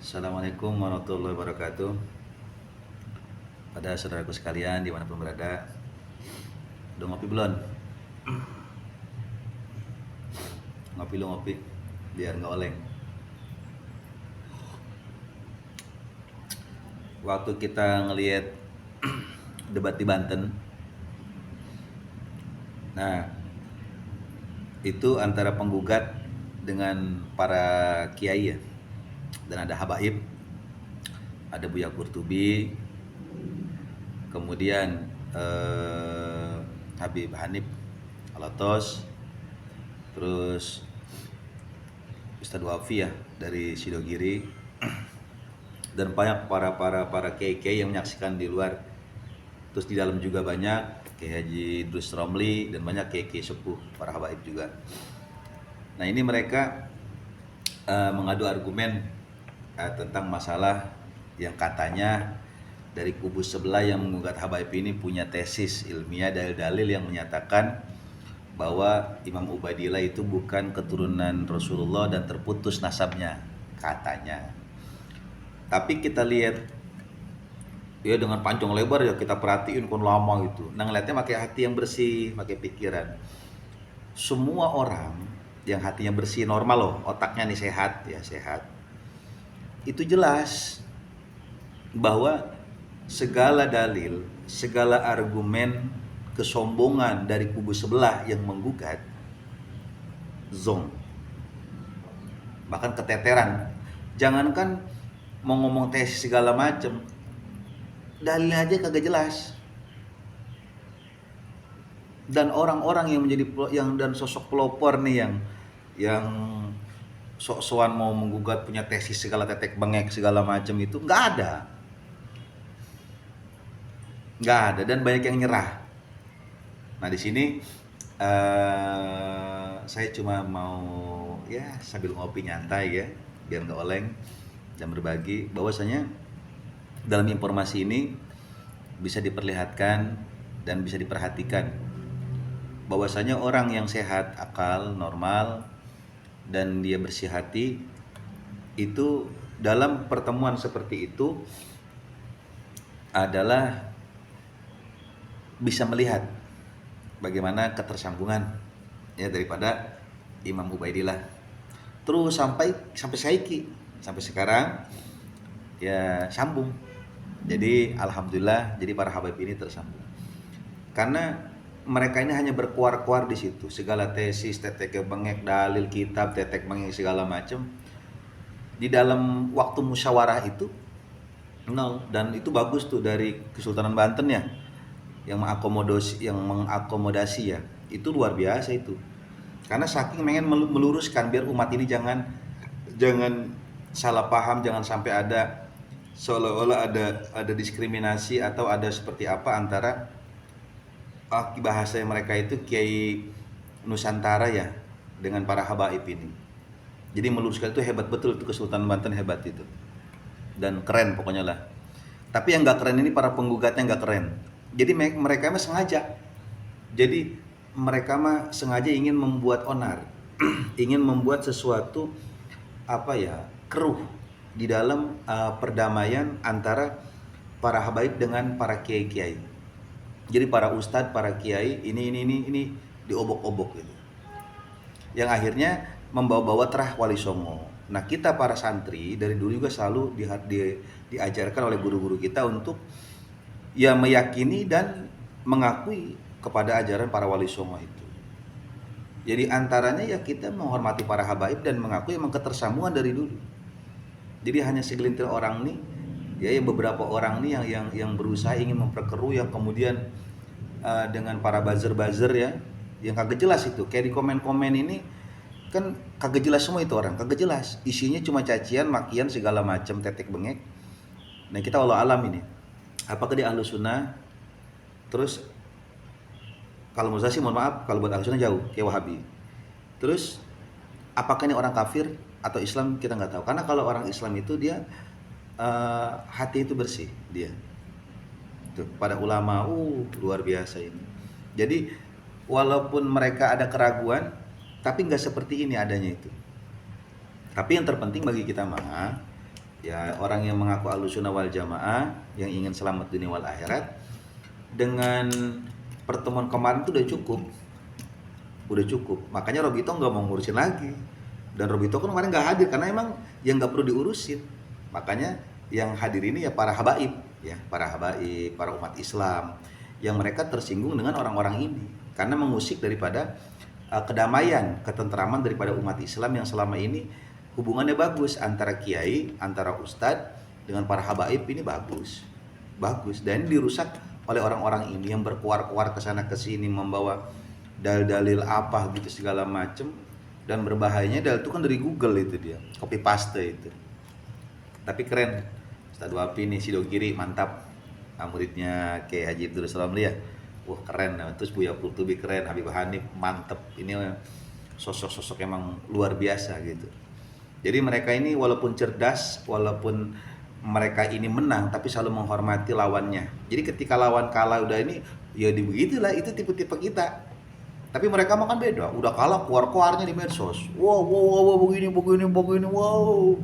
Assalamualaikum warahmatullahi wabarakatuh. Pada saudaraku sekalian dimanapun berada, udah ngopi belum? Ngopi lu ngopi, biar nggak oleng. Waktu kita ngelihat debat di Banten, nah itu antara penggugat dengan para kiai ya, dan ada habaib, ada Buya Kurtubi, kemudian Habib Hanif Alatos, terus Ustadz Wafi ya dari Sidogiri, dan banyak para kiai-kiai yang menyaksikan di luar. Terus di dalam juga banyak Kiai Haji Idrus Romli dan banyak kiai-kiai sepuh para habaib juga. Nah ini mereka mengadu argumen tentang masalah yang katanya dari kubu sebelah yang menggugat habaib ini punya tesis ilmiah dalil-dalil yang menyatakan bahwa Imam Ubaidillah itu bukan keturunan Rasulullah dan terputus nasabnya katanya. Tapi kita lihat ya dengan panjang lebar ya, kita perhatiin kon lama gitu. Nah ngeliatnya pakai hati yang bersih, pakai pikiran. Semua orang yang hatinya bersih normal loh, otaknya nih sehat ya sehat. Itu jelas bahwa segala dalil, segala argumen kesombongan dari kubu sebelah yang menggugat zong, bahkan keteteran. Jangankan mau ngomong tesis segala macem, dalilnya aja kagak jelas. Dan orang-orang yang menjadi dan sosok pelopor nih yang sok-sokan mau menggugat punya tesis segala tetek bengek segala macam itu nggak ada dan banyak yang nyerah. Nah di sini saya cuma mau ya sambil ngopi nyantai ya biar nggak oleng dan berbagi bahwasanya dalam informasi ini bisa diperlihatkan dan bisa diperhatikan bahwasanya orang yang sehat akal normal dan dia bersih hati itu dalam pertemuan seperti itu adalah bisa melihat bagaimana ketersambungan ya daripada Imam Ubaidillah terus sampai Saiki sampai sekarang ya sambung. Jadi alhamdulillah jadi para habaib ini tersambung karena mereka ini hanya berkuar-kuar di situ segala tesis tetek bengek dalil kitab tetek bengek segala macam di dalam waktu musyawarah itu nol. Dan itu bagus tuh dari Kesultanan Banten ya yang mengakomodasi ya itu luar biasa itu karena saking pengen meluruskan biar umat ini jangan salah paham, jangan sampai ada seolah-olah ada diskriminasi atau ada seperti apa antara bahasa mereka itu Kiai Nusantara ya dengan para habaib ini. Jadi meluruskan itu hebat betul, itu Kesultanan Banten hebat itu dan keren pokoknya lah. Tapi yang nggak keren ini para penggugatnya nggak keren. Jadi mereka mah sengaja. Jadi mereka mah sengaja ingin membuat onar, ingin membuat sesuatu keruh di dalam perdamaian antara para habaib dengan para kiai-kiai. Jadi para ustadz, para kiai ini diobok-obok gitu. Yang akhirnya membawa-bawa terah Wali Songo. Nah kita para santri dari dulu juga selalu diajarkan oleh guru-guru kita untuk ya meyakini dan mengakui kepada ajaran para Wali Songo itu. Jadi antaranya ya kita menghormati para habaib dan mengakui memang ketersambungan dari dulu. Jadi hanya segelintir orang nih, ya beberapa orang nih yang berusaha ingin memperkeruh yang kemudian dengan para buzzer ya, yang kagak jelas itu. Kayak di komen-komen ini kan kagak jelas semua itu orang, kagak jelas. Isinya cuma cacian, makian segala macam tetek bengek. Nah kita walau alam ini, apakah dia ahlu sunnah? Terus kalau menurut saya sih mohon maaf kalau buat ahlu sunnah jauh, kayak Wahabi. Terus apakah ini orang kafir atau Islam kita nggak tahu. Karena kalau orang Islam itu dia hati itu bersih dia. Tuh, pada ulama luar biasa ini. Jadi walaupun mereka ada keraguan, tapi nggak seperti ini adanya itu. Tapi yang terpenting bagi kita mah Ya, orang yang mengaku Ahlussunnah wal Jamaah yang ingin selamat dunia wal akhirat, dengan pertemuan kemarin itu udah cukup. Makanya Robito nggak mau ngurusin lagi, dan Robito kan kemarin nggak hadir karena emang yang nggak perlu diurusin. Makanya yang hadir ini ya para habaib, para umat Islam yang mereka tersinggung dengan orang-orang ini karena mengusik daripada kedamaian, ketentraman daripada umat Islam yang selama ini hubungannya bagus antara kiai, antara ustadz dengan para habaib. Ini bagus, dan dirusak oleh orang-orang ini yang berkuar-kuar ke sana ke sini membawa dalil-dalil apa gitu segala macem. Dan berbahayanya dalil itu kan dari Google, itu dia copy paste itu. Tapi keren Ustadz Wapi nih, Sido Kiri mantap. Muridnya Kiai Haji Abdul Salam ya, wah keren. Terus Buya Qurtubi keren, Habib Hanif mantep. Ini sosok-sosok emang luar biasa gitu. Jadi mereka ini walaupun cerdas, walaupun mereka ini menang, tapi selalu menghormati lawannya. Jadi ketika lawan kalah udah ini, ya begitulah, itu tipe-tipe kita. Tapi mereka mah kan beda, udah kalah keluar-keluarnya di medsos. Wow, begini, wow.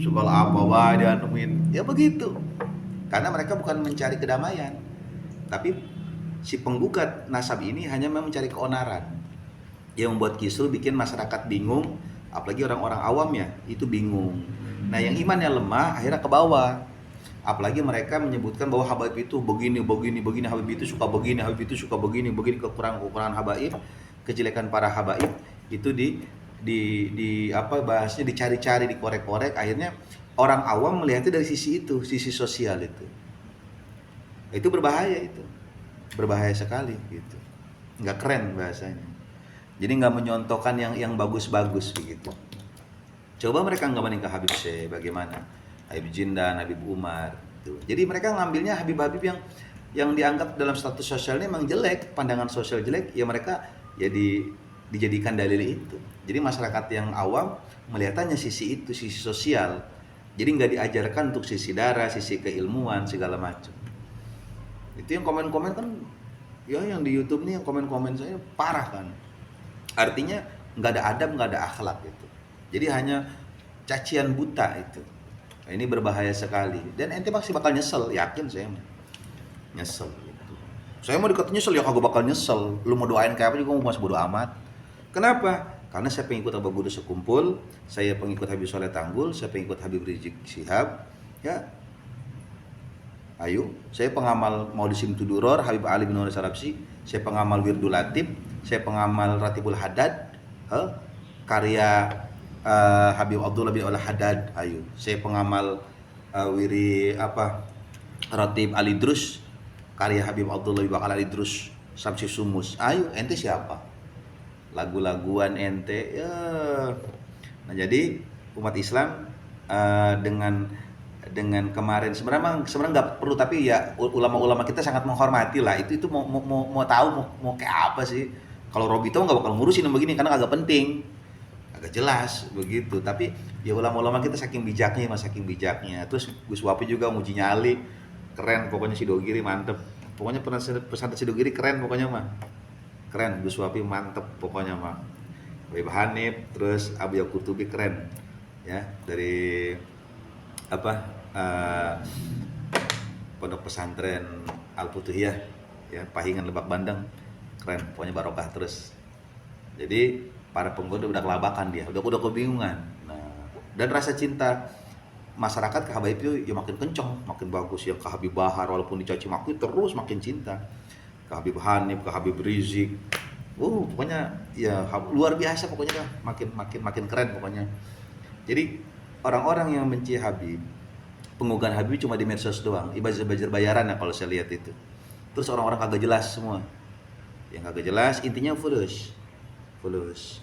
Segala apa wah dianumin. Ya begitu. Karena mereka bukan mencari kedamaian. Tapi si penggugat nasab ini hanya mencari keonaran. Yang membuat kisru, bikin masyarakat bingung, apalagi orang-orang awam ya, itu bingung. Nah, yang imannya lemah akhirnya ke bawah. Apalagi mereka menyebutkan bahwa habaib itu begini, Habib itu suka begini, kekurangan habaib, kejelekan para habaib itu di apa bahasnya, dicari-cari, dikorek-korek. Akhirnya orang awam melihatnya dari sisi itu, sisi sosial itu. Itu berbahaya sekali gitu. Nggak keren bahasanya. Jadi nggak menyontohkan yang bagus-bagus begitu. Coba mereka nggak ke Habib Syekh, bagaimana? Habib Jindan, Habib Umar. Gitu. Jadi mereka ngambilnya Habib-Habib yang dianggap dalam status sosialnya memang jelek, pandangan sosial jelek, ya mereka jadi dijadikan dalil itu. Jadi masyarakat yang awam melihatannya sisi itu, sisi sosial. Jadi nggak diajarkan untuk sisi darah, sisi keilmuan, segala macam. Itu yang komen-komen kan, ya yang di YouTube nih yang komen-komen saya parah kan. Artinya nggak ada adab, nggak ada akhlak gitu. Jadi hanya cacian buta itu. Nah, ini berbahaya sekali. Dan ente pasti bakal nyesel, yakin saya nyesel gitu. Saya mau dikata nyesel ya kagak bakal nyesel. Lu mau doain kayak apa juga mau masih bodo amat. Kenapa? Karena saya pengikut Abah Guru Sekumpul, saya pengikut Habib Soleh Tanggul, saya pengikut Habib Rizik Syihab. Ya, ayo, saya pengamal Maulisim Tuduror, Habib Ali bin Nur Sarabsi, saya pengamal Wirdul Latif, saya pengamal Ratibul Haddad, karya Habib Abdullah bin Al-Haddad. Ayo, saya pengamal Ratib Ali Drus, karya Habib Abdullah bin Ali Drus Samsi Sumus. Ayo, ente siapa? Lagu-laguan ente ya. Nah, jadi umat Islam dengan kemarin sebenarnya nggak perlu, tapi ya ulama-ulama kita sangat menghormati lah. Itu mau tahu mau kayak apa sih. Kalau Robito nggak bakal ngurusin yang begini karena agak penting, agak jelas begitu. Tapi ya ulama-ulama kita saking bijaknya. Terus Gus Wapi juga muji nyali, keren pokoknya. Sidogiri mantep pokoknya, pesantren Sidogiri keren pokoknya mah, keren. Gus Wapi mantep pokoknya mah. Habib Hanif, terus Abu Qurtubi keren ya, dari pondok pesantren Al-Futuhiyah ya, Pahingan Lebak Bandeng, keren pokoknya, barokah terus. Jadi para penggoda udah kelabakan, dia udah kebingungan. Nah, dan rasa cinta masyarakat ke Habaib itu ya makin kenceng, makin bagus. Yang ke Habib Bahar walaupun dicaci maki terus makin cinta, ke Habib Hanif, ke Habib Rizik. Pokoknya ya luar biasa pokoknya, makin keren pokoknya. Jadi orang-orang yang benci Habib, pengugah Habib cuma di medsos doang, ibazir bayaran ya kalau saya lihat itu. Terus orang-orang kagak jelas semua, yang kagak jelas intinya fulus.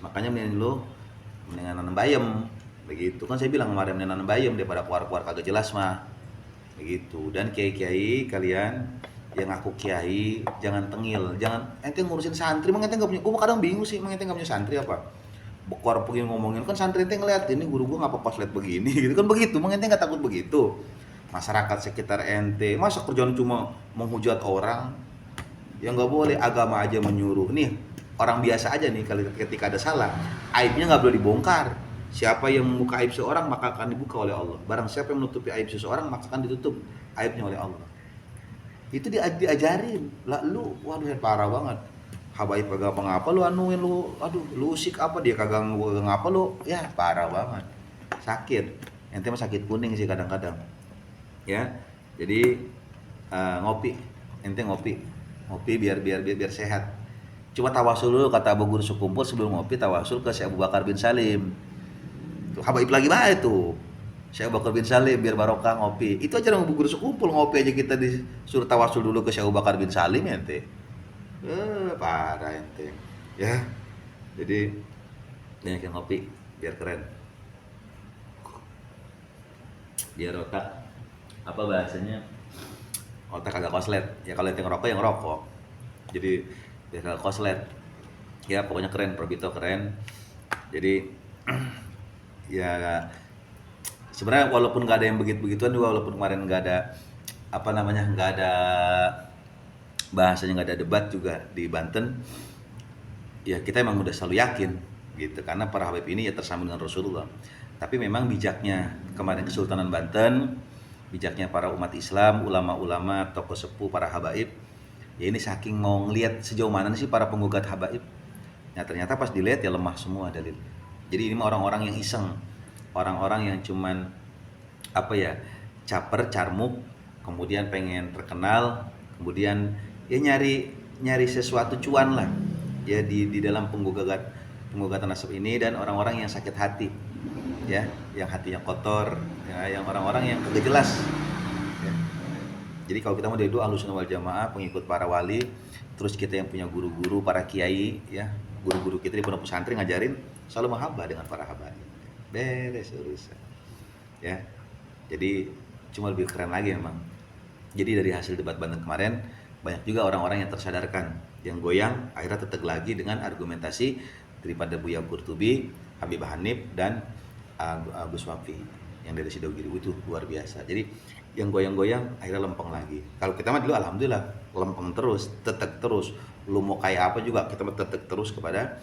Makanya mendingan nanam bayam begitu kan, saya bilang kemarin, mendingan nanam bayam daripada keluar kagak jelas mah begitu. Dan kiai-kiai kalian yang aku kiai jangan tengil, jangan ente ngurusin santri. Emang ente nggak punya, gue kadang bingung sih, emang ente nggak punya santri apa? Bekor pergi ngomongin kan santri ente ngeliat, ini guru gue ngapa pas liat begini gitu kan, begitu. Emang ente nggak takut begitu? Masyarakat sekitar ente masa kerjaan cuma menghujat orang? Ya nggak boleh, agama aja menyuruh. Nih orang biasa aja nih, ketika ada salah, aibnya nggak boleh dibongkar. Siapa yang membuka aib seorang maka akan dibuka oleh Allah. Barang siapa yang menutupi aib seseorang maka akan ditutup aibnya oleh Allah. Itu diajarin. Lah lu waduh parah banget. Habaib kagak apa-apa lu anuin lu, aduh lu usik apa dia kagak ngapa lu, ya parah banget. Sakit. Ente mah sakit kuning sih kadang-kadang. Ya. Jadi ngopi. Ente ngopi. Ngopi biar sehat. Cuma tawasul dulu kata Abu Guru Sekumpul sebelum ngopi tawasul ke Syekh Abu Bakar bin Salim. Tuh habaib lagi bae tuh. Syekh Abu Bakar bin Salim biar barokah ngopi. Itu aja Abu Guru Sekumpul ngopi aja kita disuruh tawasul dulu ke Syekh Abu Bakar bin Salim ya ente. Parah ente. Ya. Jadi banyak yang ngopi biar keren. Biar otak apa bahasanya? Otak agak koslet. Ya kalau ente ngerokok yang ngerokok. Jadi biar agak koslet. Ya pokoknya keren, Probito keren. Jadi ya sebenarnya walaupun nggak ada yang begitu-begituan juga, walaupun kemarin nggak ada apa namanya, nggak ada bahasanya, nggak ada debat juga di Banten, ya kita emang udah selalu yakin gitu karena para habaib ini ya tersambung dengan Rasulullah. Tapi memang bijaknya kemarin Kesultanan Banten, bijaknya para umat Islam, ulama-ulama, tokoh sepuh, para habaib, ya ini saking mau ngelihat sejauh mana sih para penggugat habaib. Nah ternyata pas dilihat ya lemah semua dalil. Jadi ini mah orang-orang yang iseng, orang-orang yang cuman apa ya, caper, carmuk, kemudian pengen terkenal, kemudian ya nyari sesuatu cuan lah ya di dalam penggugatan nasab ini, dan orang-orang yang sakit hati ya, yang hatinya kotor ya, yang orang-orang yang kagak jelas ya. Jadi kalau kita mau dari dulu Ahlussunnah wal Jamaah, pengikut para wali, terus kita yang punya guru-guru, para kiai ya, guru-guru kita di pondok pesantren ngajarin selalu mahabbah dengan para habaib. Beres urusan. Ya. Jadi cuma lebih keren lagi memang. Jadi dari hasil debat Banten kemarin banyak juga orang-orang yang tersadarkan, yang goyang akhirnya tetap lagi dengan argumentasi daripada Buya Qurtubi, Habib Hanif dan Gus Wafi yang dari Sidogiri itu luar biasa. Jadi yang goyang-goyang akhirnya lempeng lagi. Kalau kita mah dulu alhamdulillah lempeng terus, tetek terus. Lu mau kayak apa juga kita mah tetek terus kepada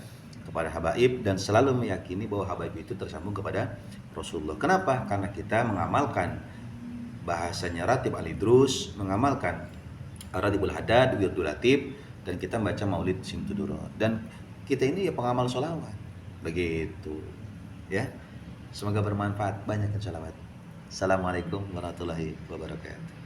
habaib dan selalu meyakini bahwa habaib itu tersambung kepada Rasulullah. Kenapa? Karena kita mengamalkan bahasanya Ratib Al-Idrus, mengamalkan Radibul Hadad, Wirdul Latif, dan kita baca Maulid Simtudurot. Dan kita ini ya pengamal sholawat. Begitu. Ya. Semoga bermanfaat, banyak sholawat. Assalamualaikum warahmatullahi wabarakatuh.